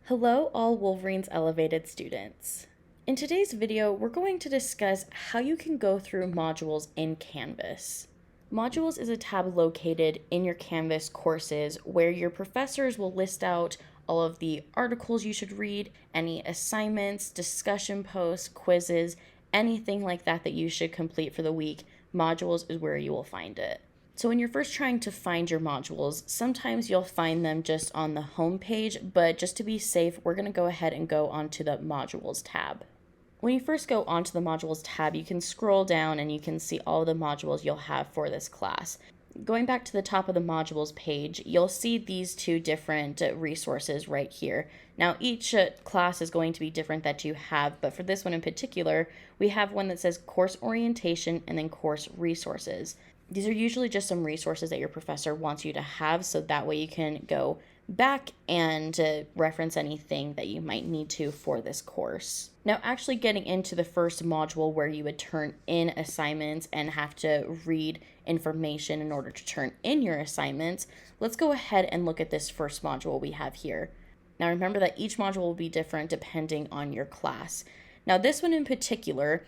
Hello, all Wolverines Elevated students. In today's video, we're going to discuss how you can go through modules in Canvas. Modules is a tab located in your Canvas courses where your professors will list out all of the articles you should read, any assignments, discussion posts, quizzes, anything like that that you should complete for the week. Modules is where you will find it. So when you're first trying to find your modules, sometimes you'll find them just on the home page, but just to be safe, we're going to go ahead and go onto the modules tab. When you first go onto the modules tab, you can scroll down and you can see all the modules you'll have for this class. Going back to the top of the modules page, you'll see these two different resources right here. Now each class is going to be different that you have, but for this one in particular, we have one that says course orientation and then course resources. These are usually just some resources that your professor wants you to have, so that way you can go back and reference anything that you might need to for this course. Now, actually getting into the first module where you would turn in assignments and have to read information in order to turn in your assignments, let's go ahead and look at this first module we have here. Now, remember that each module will be different depending on your class. Now, this one in particular,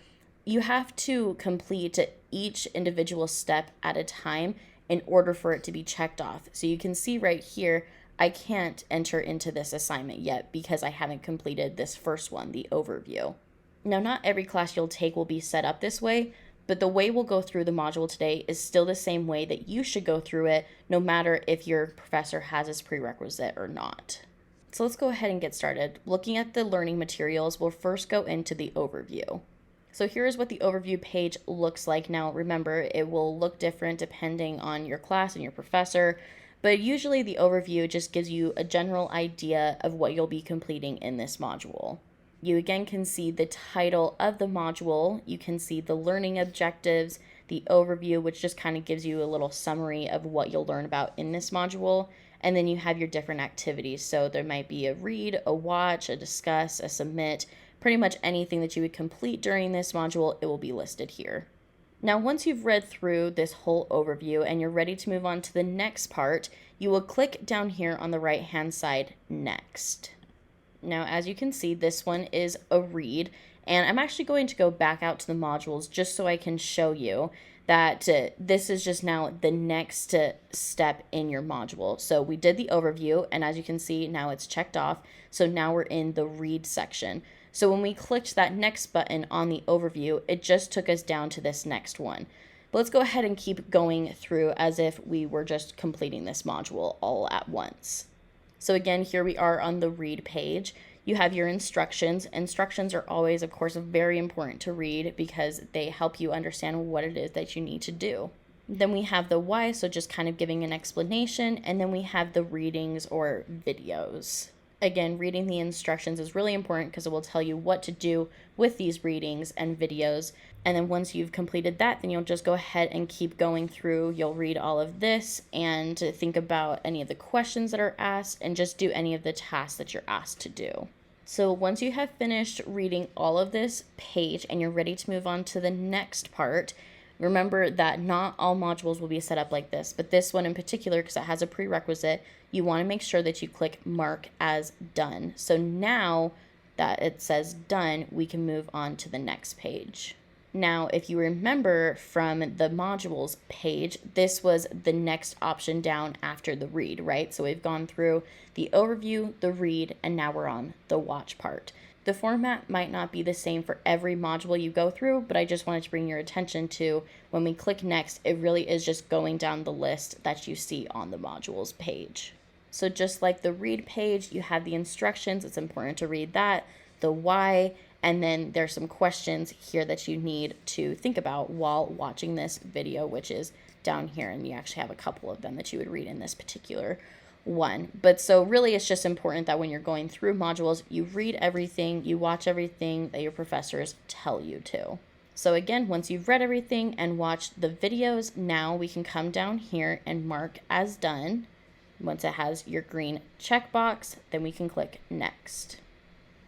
you have to complete each individual step at a time in order for it to be checked off. So you can see right here, I can't enter into this assignment yet because I haven't completed this first one, the overview. Now, not every class you'll take will be set up this way, but the way we'll go through the module today is still the same way that you should go through it, no matter if your professor has this prerequisite or not. So let's go ahead and get started. Looking at the learning materials, we'll first go into the overview. So here's what the overview page looks like. Now, remember, it will look different depending on your class and your professor, but usually the overview just gives you a general idea of what you'll be completing in this module. You again can see the title of the module, you can see the learning objectives, the overview, which just kind of gives you a little summary of what you'll learn about in this module, and then you have your different activities. So there might be a read, a watch, a discuss, a submit. Pretty much anything that you would complete during this module, it will be listed here. Now, once you've read through this whole overview and you're ready to move on to the next part, you will click down here on the right-hand side, Next. Now, as you can see, this one is a read, and I'm actually going to go back out to the modules just so I can show you that this is just now the next step in your module. So we did the overview, and as you can see, now it's checked off. So now we're in the read section. So when we clicked that next button on the overview, it just took us down to this next one. But let's go ahead and keep going through as if we were just completing this module all at once. So again, here we are on the read page. You have your instructions. Instructions are always, of course, very important to read because they help you understand what it is that you need to do. Then we have the why, so just kind of giving an explanation, and then we have the readings or videos. Again, reading the instructions is really important because it will tell you what to do with these readings and videos. And then once you've completed that, then you'll just go ahead and keep going through. You'll read all of this and think about any of the questions that are asked and just do any of the tasks that you're asked to do. So once you have finished reading all of this page and you're ready to move on to the next part, remember that not all modules will be set up like this, but this one in particular, because it has a prerequisite, you want to make sure that you click Mark as Done. So now that it says Done, we can move on to the next page. Now, if you remember from the modules page, this was the next option down after the read, right? So we've gone through the overview, the read, and now we're on the watch part. The format might not be the same for every module you go through, but I just wanted to bring your attention to when we click next, it really is just going down the list that you see on the modules page. So just like the read page, you have the instructions. It's important to read that, the why, and then there's some questions here that you need to think about while watching this video, which is down here, and you actually have a couple of them that you would read in this particular one. But so really it's just important that when you're going through modules, you read everything, you watch everything that your professors tell you to. So again, once you've read everything and watched the videos, now we can come down here and mark as done. Once it has your green checkbox, then we can click next.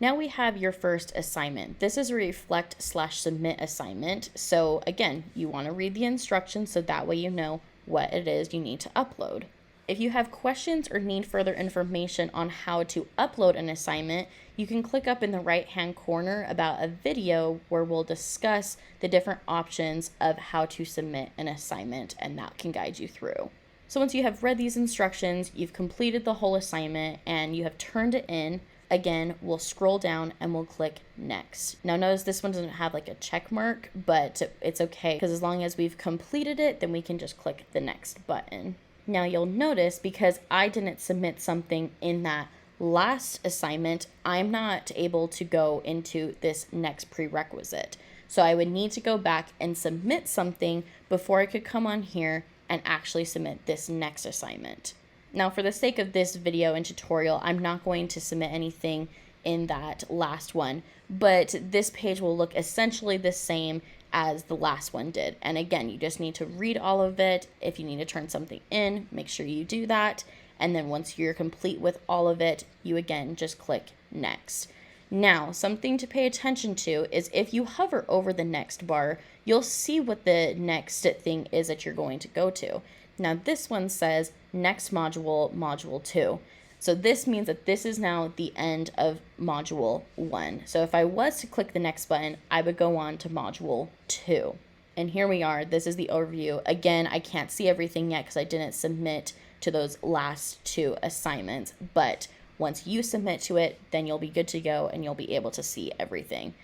Now we have your first assignment. This is a reflect/submit assignment. So again, you want to read the instructions so that way you know what it is you need to upload. If you have questions or need further information on how to upload an assignment, you can click up in the right-hand corner about a video where we'll discuss the different options of how to submit an assignment, and that can guide you through. So once you have read these instructions, you've completed the whole assignment, and you have turned it in, again, we'll scroll down and we'll click next. Now notice this one doesn't have like a check mark, but it's okay because as long as we've completed it, then we can just click the next button. Now you'll notice because I didn't submit something in that last assignment, I'm not able to go into this next prerequisite. So I would need to go back and submit something before I could come on here and actually submit this next assignment. Now, for the sake of this video and tutorial, I'm not going to submit anything in that last one, but this page will look essentially the same as the last one did. And again, you just need to read all of it. If you need to turn something in, make sure you do that. And then once you're complete with all of it, you again just click next. Now, something to pay attention to is if you hover over the next bar, you'll see what the next thing is that you're going to go to. Now, this one says next module, module 2. So this means that this is now the end of module 1. So if I was to click the next button, I would go on to module 2. And here we are. This is the overview. Again, I can't see everything yet because I didn't submit to those last 2 assignments, but once you submit to it, then you'll be good to go and you'll be able to see everything.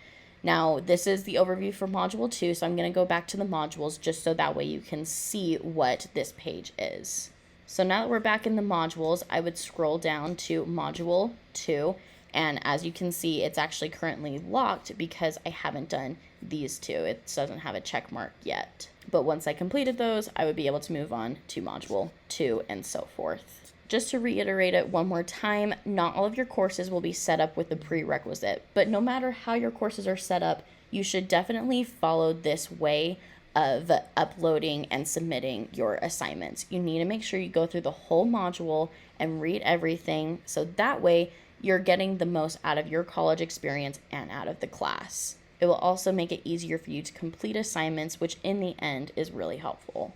Now, this is the overview for module 2, so I'm going to go back to the modules just so that way you can see what this page is. So now that we're back in the modules, I would scroll down to module 2, and as you can see, it's actually currently locked because I haven't done these 2. It doesn't have a check mark yet. But once I completed those, I would be able to move on to module 2 and so forth. Just to reiterate it one more time, not all of your courses will be set up with the prerequisite, but no matter how your courses are set up, you should definitely follow this way of uploading and submitting your assignments. You need to make sure you go through the whole module and read everything, so that way you're getting the most out of your college experience and out of the class. It will also make it easier for you to complete assignments, which in the end is really helpful.